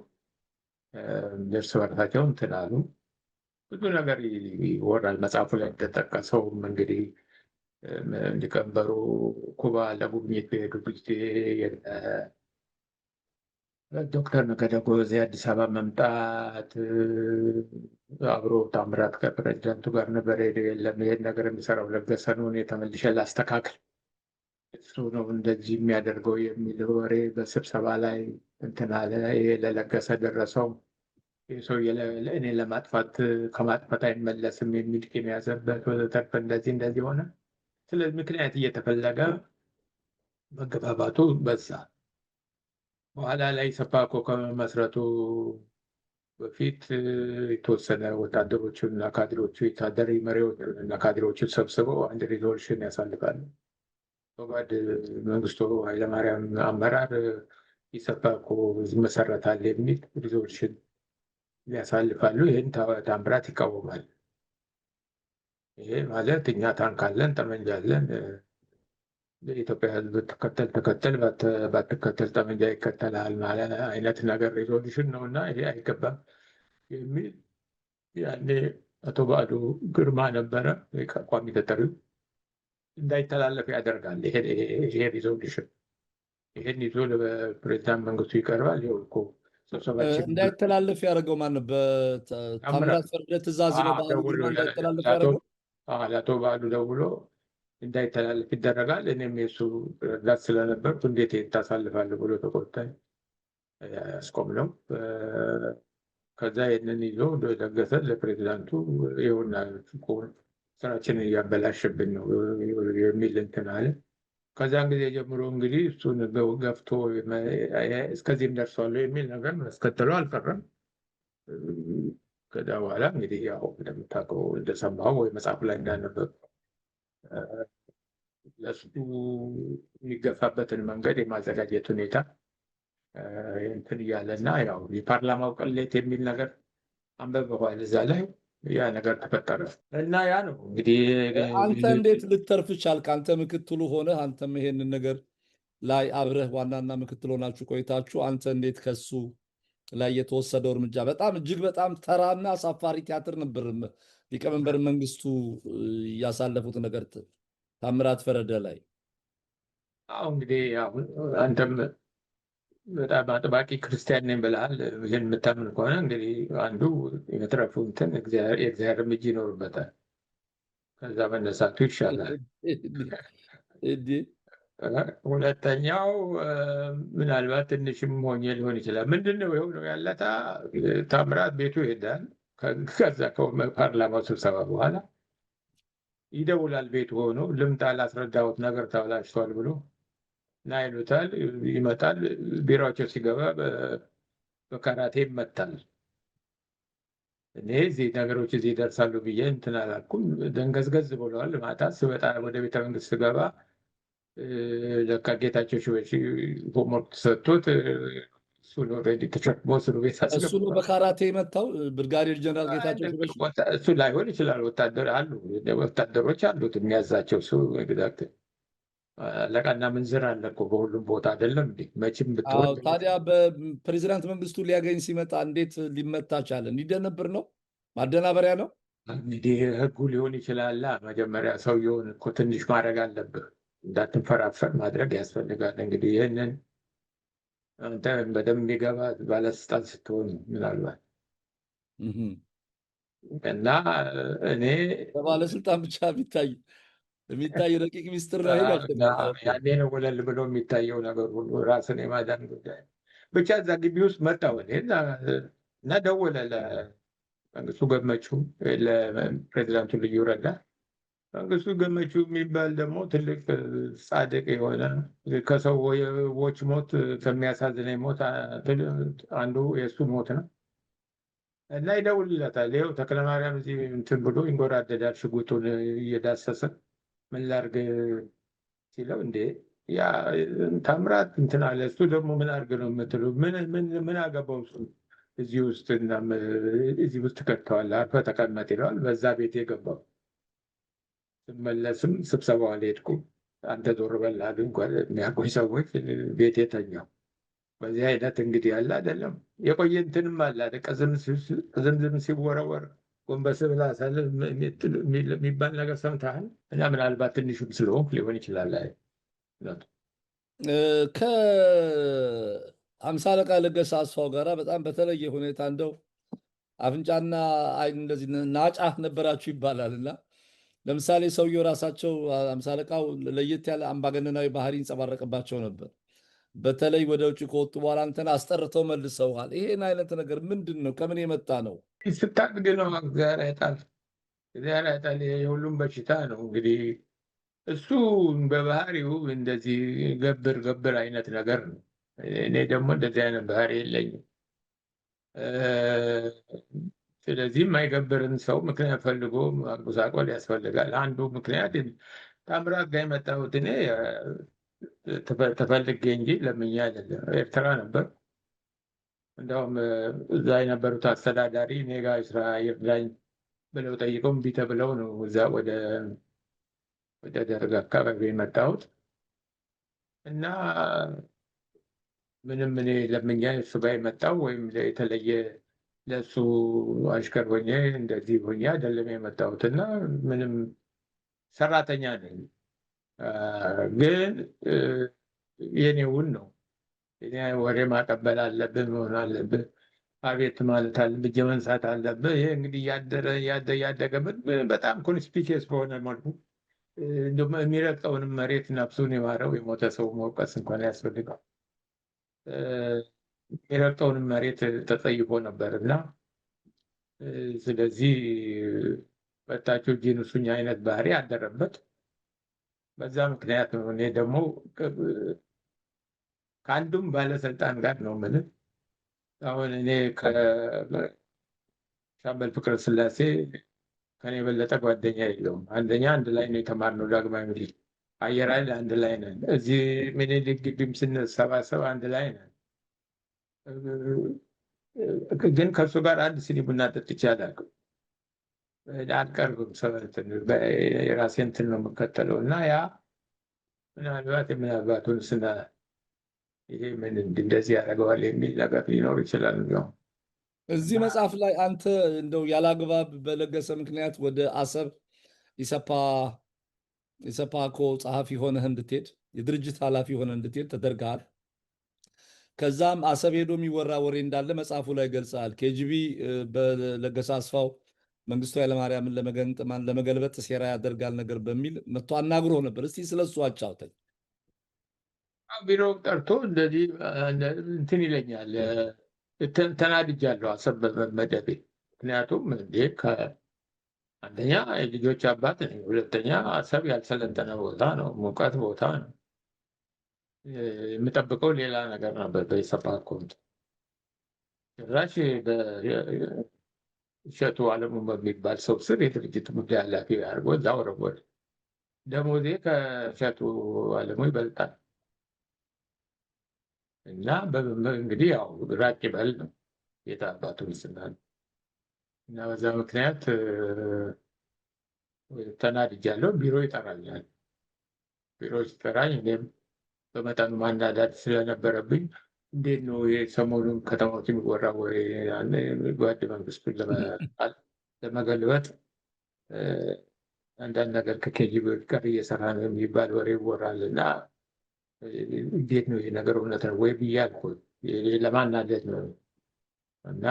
እርስ በርሳቸው እንትን አሉ። ብዙ ነገር ይወራል መጽሐፉ ላይ እንደጠቀሰውም እንግዲህ ሊቀመንበሩ ኩባ ለጉብኝት በሄዱ ጊዜ ዶክተር ነገደ ጎዜ አዲስ አበባ መምጣት አብሮ ታምራት ከፕሬዚዳንቱ ጋር ነበር ሄደው የለም ይሄን ነገር የሚሰራው ለገሰ ነው፣ እኔ ተመልሼ ላስተካክል እሱ ነው እንደዚህ የሚያደርገው የሚል ወሬ በስብሰባ ላይ እንትን አለ። ይሄ ለለገሰ ደረሰው። ይህ ሰውዬ እኔ ለማጥፋት ከማጥፋት አይመለስም የሚል ቂም ያዘበት ወዘተርፈ እንደዚህ ሆነ። ስለዚህ ምክንያት እየተፈለገ መገባባቱ በዛ። በኋላ ላይ ሰፓኮ ከመመስረቱ በፊት የተወሰነ ወታደሮቹን እና ካድሬዎቹ የወታደራዊ መሪዎቹን እና ካድሬዎቹን ሰብስበው አንድ ሪዞሉሽን ያሳልፋሉ። በጓድ መንግስቱ ኃይለማርያም አመራር ኢሰፓኮ ይመሰረታል የሚል ሪዞሉሽን ያሳልፋሉ። ይህን ታምራት ይቃወማል። ይሄ ማለት እኛ ታንክ አለን፣ ጠመንጃ አለን፣ የኢትዮጵያ ሕዝብ ተከተል ባትከተል ጠመንጃ ይከተላል ማለት አይነት ነገር ሪዞሉሽን ነው እና ይሄ አይገባም የሚል ያኔ አቶ ባዕዱ ግርማ ነበረ ቋሚ ተጠሪው እንዳይተላለፍ ያደርጋል። ይሄ ሪዞሉሽን ይሄን ይዞ ለፕሬዚዳንት መንግስቱ ይቀርባል። ይኸው እኮ ስብሰባችን እንዳይተላለፍ ያደርገው ማነው? በታምራት ፈረደ ትእዛዝ ነው በዓሉ ግርማ እንዳይተላለፍ ያደርገው። ለአቶ ባዕዱ ደውሎ እንዳይተላለፍ ይደረጋል። እኔም የሱ ረዳት ስለነበርኩ እንዴት ታሳልፋለህ ብሎ ተቆጣኝ፣ ያስቆም ነው። ከዛ ይህንን ይዞ ለገሰ ለፕሬዚዳንቱ ይሁና ስራችንን እያበላሽብን ነው የሚል እንትን አለ። ከዛን ጊዜ ጀምሮ እንግዲህ እሱን ገፍቶ እስከዚህም ደርሷለሁ የሚል ነገር ማስከተሉ አልቀረም። ከዛ በኋላ እንግዲህ ያው እንደምታውቀው እንደሰማው ወይ መጽሐፍ ላይ እንዳነበብ ለሱ የሚገፋበትን መንገድ የማዘጋጀት ሁኔታ እንትን እያለ እና ያው የፓርላማው ቅሌት የሚል ነገር አንበበዋል እዛ ላይ ያ ነገር ተፈጠረ እና ያ ነው እንግዲህ። አንተ እንዴት ልተርፍ ቻልክ? አንተ ምክትሉ ሆነህ አንተም ይሄንን ነገር ላይ አብረህ ዋናና ምክትል ሆናችሁ ቆይታችሁ አንተ እንዴት ከሱ ላይ የተወሰደው እርምጃ በጣም እጅግ በጣም ተራና አሳፋሪ ቲያትር ነበር። ሊቀመንበር መንግስቱ ያሳለፉት ነገር ታምራት ፈረደ ላይ እንግዲህ አንተም በጣም አጥባቂ ክርስቲያን ነኝ ብለሃል። ይህን የምታምን ከሆነ እንግዲህ አንዱ የመትረፉ እንትን የእግዚአብሔር እጅ ይኖርበታል። ከዛ መነሳቱ ይሻላል። ሁለተኛው ምናልባት ትንሽም ሆኜ ሊሆን ይችላል። ምንድነው የሆነው? ያለታ ታምራት ቤቱ ይሄዳል። ከዛ ከፓርላማው ስብሰባ በኋላ ይደውላል። ቤቱ ሆኖ ልምጣ ላስረዳሁት ነገር ተበላሽቷል ብሎ ና ይሉታል። ይመጣል። ቢሮቸው ሲገባ በካራቴ ይመታል። እኔ እዚህ ነገሮች እዚህ ይደርሳሉ ብዬ እንትን አላልኩም። ደንገዝገዝ ብለዋል። ማታ ስወጣ ወደ ቤተ መንግስት ስገባ ለካ ጌታቸው ሽበሺ ሆምወርክ ተሰጥቶት እሱን ኦልሬዲ ተሸክሞ እስር ቤት አስገባ። እሱ ነው በካራቴ የመታው ብርጋዴር ጀነራል ጌታቸው ሽበሺ። እሱ ላይሆን ይችላል። ወታደሮች አሉት የሚያዛቸው እሱ ግዛት አለቃና ምንዝር አለ እኮ በሁሉም ቦታ አይደለም እንዴ? መቼም ብትሆን ታዲያ በፕሬዚዳንት መንግስቱ ሊያገኝ ሲመጣ እንዴት ሊመታ ቻለ? እንዲደነብር ነው? ማደናበሪያ ነው? እንግዲህ ህጉ ሊሆን ይችላል። መጀመሪያ ሰውየውን እኮ ትንሽ ማድረግ አለብህ፣ እንዳትንፈራፈር ማድረግ ያስፈልጋል። እንግዲህ ይህንን አንተ በደንብ የሚገባ ባለስልጣን ስትሆን ምናልባት እና እኔ በባለስልጣን ብቻ የሚታይ ረቂቅ ሚስጥር ነው። ያኔ ነው ወለል ብሎ የሚታየው ነገር ሁሉ ራስን የማዳን ጉዳይ ብቻ። እዛ ግቢ ውስጥ መጣሁ እና ደወለ ለመንግስቱ ገመቹ፣ ለፕሬዚዳንቱ ልዩ ረዳት። መንግስቱ ገመቹ የሚባል ደግሞ ትልቅ ጻድቅ የሆነ ከሰዎች ሞት ከሚያሳዝነኝ ሞት አንዱ የእሱ ሞት ነው እና ይደውልለታል። ይኸው ተክለማርያም እዚህ እንትን ብሎ ይንጎራደዳል ሽጉጡን እየዳሰሰ ምን ላድርግ ሲለው፣ እንዴ ያ ታምራት እንትን አለ። እሱ ደግሞ ምን አድርግ ነው የምትሉ? ምን አገባው እሱ እዚህ ውስጥ እና እዚህ ውስጥ ከተዋል፣ አርፈህ ተቀመጥ ይለዋል። በዛ ቤት የገባው ስመለስም ስብሰባው አልሄድኩም። አንተ ዞር በል አሉ እንኳን የሚያውቁኝ ሰዎች ቤት የተኛው። በዚህ አይነት እንግዲህ ያለ አይደለም የቆየ እንትንም አለ አይደል? ቅዝምዝም ሲወረወር ጎንበስ ብላ ሳለ የሚባል ነገር ሰምተሃል? እና ምናልባት ትንሹም ስለሆንክ ሊሆን ይችላል። አይ እውነቱ ከአምሳ አለቃ ለገሰ አስፋው ጋራ በጣም በተለየ ሁኔታ እንደው አፍንጫና አይን እንደዚህ ናጫ ነበራችሁ ይባላል እና ለምሳሌ ሰውየው ራሳቸው አምሳ አለቃው ለየት ያለ አምባገነናዊ ባህሪ ይንጸባረቅባቸው ነበር። በተለይ ወደ ውጭ ከወጡ በኋላ አንተን አስጠርተው መልሰውሃል። ይሄን አይነት ነገር ምንድን ነው? ከምን የመጣ ነው? ስታቅድ ነው እግዚአብሔር ያጣል። እግዚአብሔር ያጣል። የሁሉም በሽታ ነው እንግዲህ። እሱ በባህሪው እንደዚህ ገብር አይነት ነገር ነው። እኔ ደግሞ እንደዚህ አይነት ባህሪ የለኝም። ስለዚህ የማይገብርን ሰው ምክንያት ፈልጎ ማጎሳቆል ያስፈልጋል። አንዱ ምክንያት ታምራት ጋር የመጣሁት እኔ ተፈልጌ እንጂ ለምኜ አይደለም። ኤርትራ ነበር። እንደውም እዛ የነበሩት አስተዳዳሪ እኔ ጋር ስራ ይርዳኝ ብለው ጠይቀው እምቢ ተብለው ነው እዛ ወደ ደርግ አካባቢ የመጣሁት እና ምንም እኔ ለምኛ እሱ ጋር የመጣው ወይም የተለየ ለእሱ አሽከር ሆኜ እንደዚህ ሆኜ አይደለም የመጣሁት እና ምንም ሰራተኛ ነኝ። ግን የኔውን ነው እኔ ወሬ ማቀበል አለብህ መሆን አለብህ፣ አቤት ማለት አለብህ፣ እጅ መንሳት አለብህ። ይሄ እንግዲህ እያደገበት በጣም ኮንስፒኪየስ በሆነ መልኩ የሚረግጠውንም መሬት ነፍሱን የማረው የሞተ ሰው መውቀስ እንኳን ያስፈልጋል። የሚረግጠውንም መሬት ተጠይቆ ነበር እና ስለዚህ በታቸው እጅን እሱኝ አይነት ባህሪ አደረበት። በዛ ምክንያት ነው እኔ ደግሞ ከአንዱም ባለስልጣን ጋር ነው የምልህ። አሁን እኔ ከሻምበል ፍቅረ ስላሴ ከኔ የበለጠ ጓደኛ የለውም። አንድ ላይ ነው የተማርነው ዳግማዊ ምኒልክ አየር ኃይል አንድ ላይ ነን። እዚህ ምኒልክ ግቢም ስንሰባሰብ አንድ ላይ ነን። ግን ከእሱ ጋር አንድ ሲኒ ቡና ጠጥቼ አላውቅም። አልቀርብም። የራሴ እንትን ነው የምከተለው እና ያ ምናልባቱን ስና ይሄ ምን እንደዚህ ያደርገዋል የሚል ነገር ሊኖር ይችላል። እዚህ መጽሐፍ ላይ አንተ እንደው ያላግባብ በለገሰ ምክንያት ወደ አሰብ ኢሰፓኮ ጸሐፊ ሆነህ እንድትሄድ የድርጅት ኃላፊ ሆነህ እንድትሄድ ተደርገሃል። ከዛም አሰብ ሄዶ የሚወራ ወሬ እንዳለ መጽሐፉ ላይ ገልጸሃል። ኬጂቢ በለገሰ አስፋው መንግስቱ ኃይለማርያምን ለመገልበጥ ሴራ ያደርጋል ነገር በሚል መጥቶ አናግሮ ነበር። እስቲ ስለሱ አጫውተኝ። ቢሮ ጠርቶ እንደዚህ እንትን ይለኛል። ተናድጃለሁ አሰብ በመመደቤ። ምክንያቱም እንዴ አንደኛ የልጆች አባት ነኝ፣ ሁለተኛ አሰብ ያልሰለጠነ ቦታ ነው፣ ሙቀት ቦታ ነው። የምጠብቀው ሌላ ነገር ነበር። በኢሰፓኮ ጭራሽ እሸቱ አለሙ በሚባል ሰው ስር የድርጅት ጉዳይ ኃላፊ አድርጎ እዛ ወረወረ። ደሞዜ ከእሸቱ አለሙ ይበልጣል እና እንግዲህ ያው ራቅ ይበል ነው የት አባቱ ይስናል። እና በዛ ምክንያት ተናድጃለሁ። ቢሮ ይጠራኛል። ቢሮ ሲጠራኝ እኔም በመጠኑ ማናዳድ ስለነበረብኝ እንዴት ነው የሰሞኑን ከተማዎች የሚወራ ወሬ ጓድ መንግስቱን ለመገልበጥ አንዳንድ ነገር ከኬጂቢ ጋር እየሰራ ነው የሚባል ወሬ ይወራል እና እንዴት ነው ይሄ ነገር እውነት ነው ወይ ብዬ አልኩት። ለማናደድ ነው እና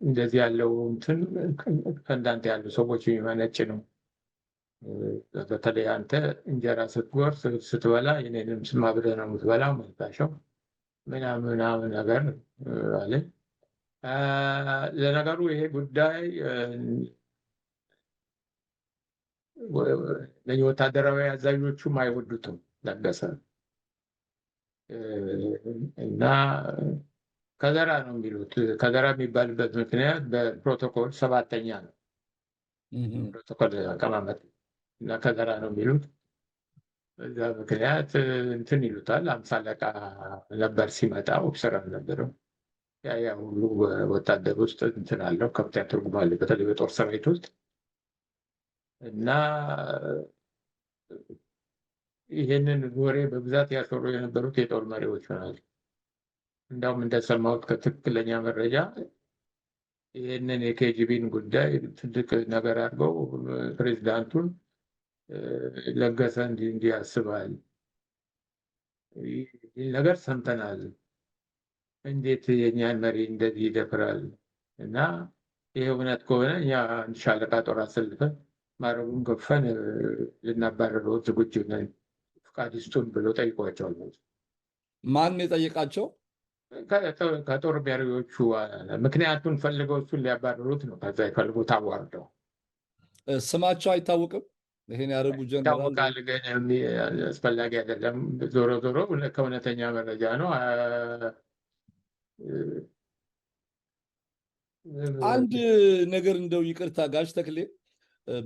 እንደዚህ ያለው እንትን ከእንዳንተ ያሉ ሰዎች የሚመነጭ ነው። በተለይ አንተ እንጀራ ስትጎርስ ስትበላ የኔንም ስማ ብለህ ነው የምትበላው መልካሸው ምናምን ነገር አለ። ለነገሩ ይሄ ጉዳይ ወታደራዊ አዛዦቹም አይወዱትም ለገሰ እና ከዘራ ነው የሚሉት። ከዘራ የሚባልበት ምክንያት በፕሮቶኮል 7ኛ ነው ፕሮቶኮል አቀማመጥ እና ከዘራ ነው የሚሉት። በዛ ምክንያት እንትን ይሉታል። አምሳ አለቃ ነበር ሲመጣ፣ ኦፊሰር አልነበረም። ያ ሁሉ ወታደር ውስጥ እንትን አለው፣ ከፍተኛ ትርጉም አለ፣ በተለይ በጦር ሰራዊት ውስጥ እና ይህንን ወሬ በብዛት ያሰሩ የነበሩት የጦር መሪዎች ናቸው። እንዳውም እንደሰማሁት ከትክክለኛ መረጃ ይህንን የኬጂቢን ጉዳይ ትልቅ ነገር አድርገው ፕሬዚዳንቱን ለገሰ እንዲህ ያስባል፣ ይህ ነገር ሰምተናል፣ እንዴት የእኛን መሪ እንደዚህ ይደፍራል? እና ይህ እውነት ከሆነ እኛ አንድ ሻለቃ ጦር አሰልፈን ማዕረጉን ገፈን ልናባረረው ዝግጁ ነን፣ ፍቃድ ይስጡን ብሎ ጠይቋቸዋል። ማን የጠየቃቸው? ከጦር መሪዎቹ። ምክንያቱን ፈልገው እሱን ሊያባረሩት ነው። ከዛ ይፈልጉት አዋርደው። ስማቸው አይታወቅም። ይሄን ያደረጉ ጀነራል ይታወቃል፣ ግን አስፈላጊ አይደለም። ዞሮ ዞሮ ከእውነተኛ መረጃ ነው። አንድ ነገር እንደው ይቅርታ ጋሽ ተክሌ፣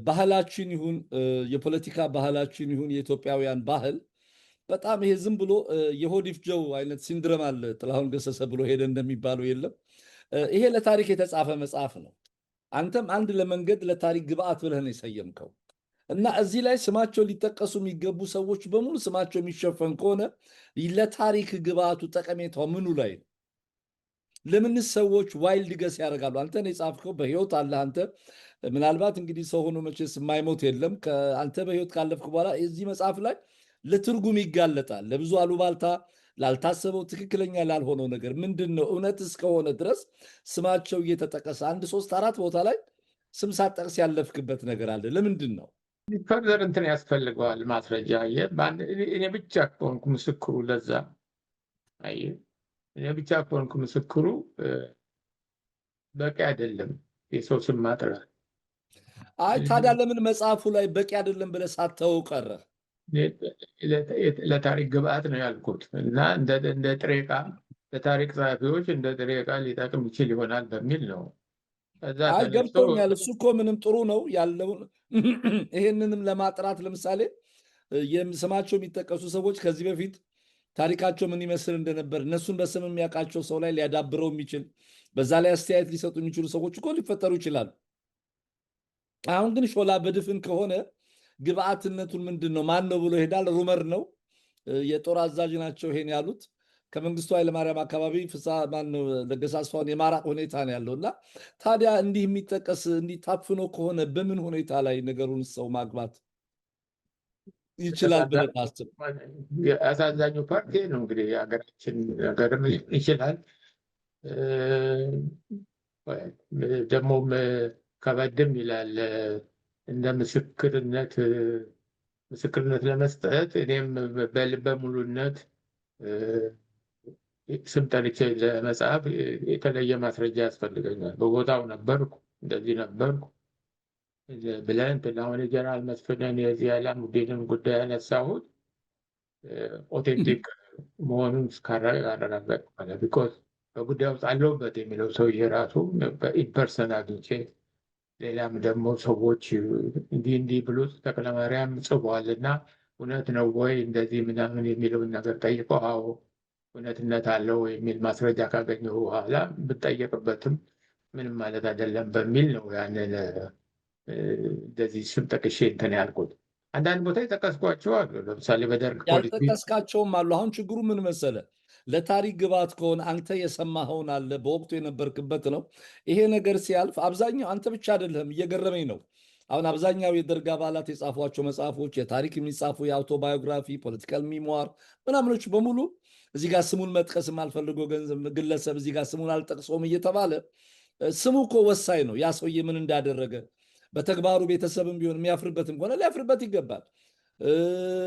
ባህላችን ይሁን የፖለቲካ ባህላችን ይሁን የኢትዮጵያውያን ባህል በጣም ይሄ ዝም ብሎ የሆድ ይፍጀው አይነት ሲንድረም አለ። ጥላሁን ገሰሰ ብሎ ሄደ እንደሚባለው የለም። ይሄ ለታሪክ የተጻፈ መጽሐፍ ነው። አንተም አንድ ለመንገድ ለታሪክ ግብአት ብለህ ነው የሰየምከው እና እዚህ ላይ ስማቸው ሊጠቀሱ የሚገቡ ሰዎች በሙሉ ስማቸው የሚሸፈን ከሆነ ለታሪክ ግብአቱ ጠቀሜታው ምኑ ላይ ነው? ለምንስ ሰዎች ዋይልድ ገስ ያደርጋሉ? አንተ ነው የጻፍከው፣ በህይወት አለ አንተ። ምናልባት እንግዲህ ሰው ሆኖ መቼስ የማይሞት የለም። አንተ በህይወት ካለፍክ በኋላ እዚህ መጽሐፍ ላይ ለትርጉም ይጋለጣል፣ ለብዙ አሉባልታ፣ ላልታሰበው ትክክለኛ ላልሆነው ነገር ምንድን ነው እውነት እስከሆነ ድረስ ስማቸው እየተጠቀሰ 1 3 4 ቦታ ላይ ስም ሳጠቅስ ያለፍክበት ነገር አለ። ለምንድን ነው? ፈርዘር እንትን ያስፈልገዋል ማስረጃ። እኔ ብቻ ከሆንኩ ምስክሩ፣ ለዛ እኔ ብቻ ከሆንኩ ምስክሩ በቂ አይደለም የሰው ስም ማጥራት። አይ ታዲያ ለምን መጽሐፉ ላይ በቂ አይደለም ብለህ ሳትተወው ቀረህ? ለታሪክ ግብአት ነው ያልኩት እና እንደ ጥሬ ዕቃ ለታሪክ ጸሐፊዎች እንደ ጥሬ ዕቃ ሊጠቅም ይችል ይሆናል በሚል ነው። አይ ገብቶኛል። እሱ እኮ ምንም ጥሩ ነው ያለውን ይሄንንም ለማጥራት ለምሳሌ ስማቸው የሚጠቀሱ ሰዎች ከዚህ በፊት ታሪካቸው ምን ይመስል እንደነበር እነሱን በስም የሚያውቃቸው ሰው ላይ ሊያዳብረው የሚችል በዛ ላይ አስተያየት ሊሰጡ የሚችሉ ሰዎች እኮ ሊፈጠሩ ይችላሉ። አሁን ግን ሾላ በድፍን ከሆነ ግብአትነቱን ምንድን ነው ማን ነው ብሎ ይሄዳል። ሩመር ነው። የጦር አዛዥ ናቸው ይሄን ያሉት። ከመንግስቱ ኃይለማርያም አካባቢ ለገሰ አስፋውን የማራቅ ሁኔታ ነው ያለው እና ታዲያ እንዲህ የሚጠቀስ እንዲህ ታፍኖ ከሆነ በምን ሁኔታ ላይ ነገሩን ሰው ማግባት ይችላል ብለህ ታስብ? አሳዛኙ ፓርቲ ነው እንግዲህ የሀገራችን ነገርም ይችላል። ደግሞም ከበድም ይላል እንደ ምስክርነት ለመስጠት እኔም በልበ ሙሉነት ስም ጠርቼ ለመጽሐፍ የተለየ ማስረጃ ያስፈልገኛል። በቦታው ነበርኩ፣ እንደዚህ ነበርኩ ብለን አሁን የጀነራል መስፍንን የዚህ አላሙዲንን ጉዳይ ያነሳሁት ኦቴንቲክ መሆኑን እስካረጋገጥ ማለት ቢኮዝ በጉዳይ ውስጥ አለሁበት የሚለው ሰውዬ ራሱ በኢንፐርሰን አግኝቼ ሌላም ደግሞ ሰዎች እንዲህ ብሎ ተክለማርያም ጽፏል እና እውነት ነው ወይ እንደዚህ ምናምን የሚለውን ነገር ጠይቀው አዎ እውነትነት አለው የሚል ማስረጃ ካገኘሁ በኋላ ብጠየቅበትም ምንም ማለት አይደለም በሚል ነው ያንን እንደዚህ ስም ጠቅሼ እንትን ያልኩት። አንዳንድ ቦታ የጠቀስኳቸው አሉ። ለምሳሌ በደርግ ፖሊሲ ያልጠቀስካቸውም አሉ። አሁን ችግሩ ምን መሰለ? ለታሪክ ግብዓት ከሆነ አንተ የሰማኸውን አለ፣ በወቅቱ የነበርክበት ነው። ይሄ ነገር ሲያልፍ አብዛኛው አንተ ብቻ አይደለህም። እየገረመኝ ነው። አሁን አብዛኛው የደርግ አባላት የጻፏቸው መጽሐፎች፣ የታሪክ የሚጻፉ የአውቶባዮግራፊ ፖለቲካል ሚሞር ምናምኖች በሙሉ እዚህ ጋር ስሙን መጥቀስ የማልፈልገው ግለሰብ እዚህ ጋር ስሙን አልጠቅሰውም እየተባለ ስሙ እኮ ወሳኝ ነው። ያ ሰውዬ ምን እንዳደረገ በተግባሩ ቤተሰብም ቢሆን የሚያፍርበትም ከሆነ ሊያፍርበት ይገባል።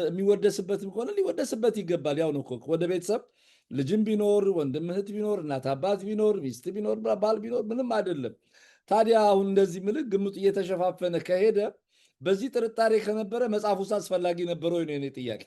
የሚወደስበትም ከሆነ ሊወደስበት ይገባል። ያው ነው እኮ ወደ ቤተሰብ ልጅም ቢኖር ወንድም እህት ቢኖር እናት አባት ቢኖር ሚስት ቢኖር ባል ቢኖር ምንም አይደለም። ታዲያ አሁን እንደዚህ ምልክ ግምጡ እየተሸፋፈነ ከሄደ በዚህ ጥርጣሬ ከነበረ መጽሐፍ ውስጥ አስፈላጊ ነበረ ወይ ነው የኔ ጥያቄ።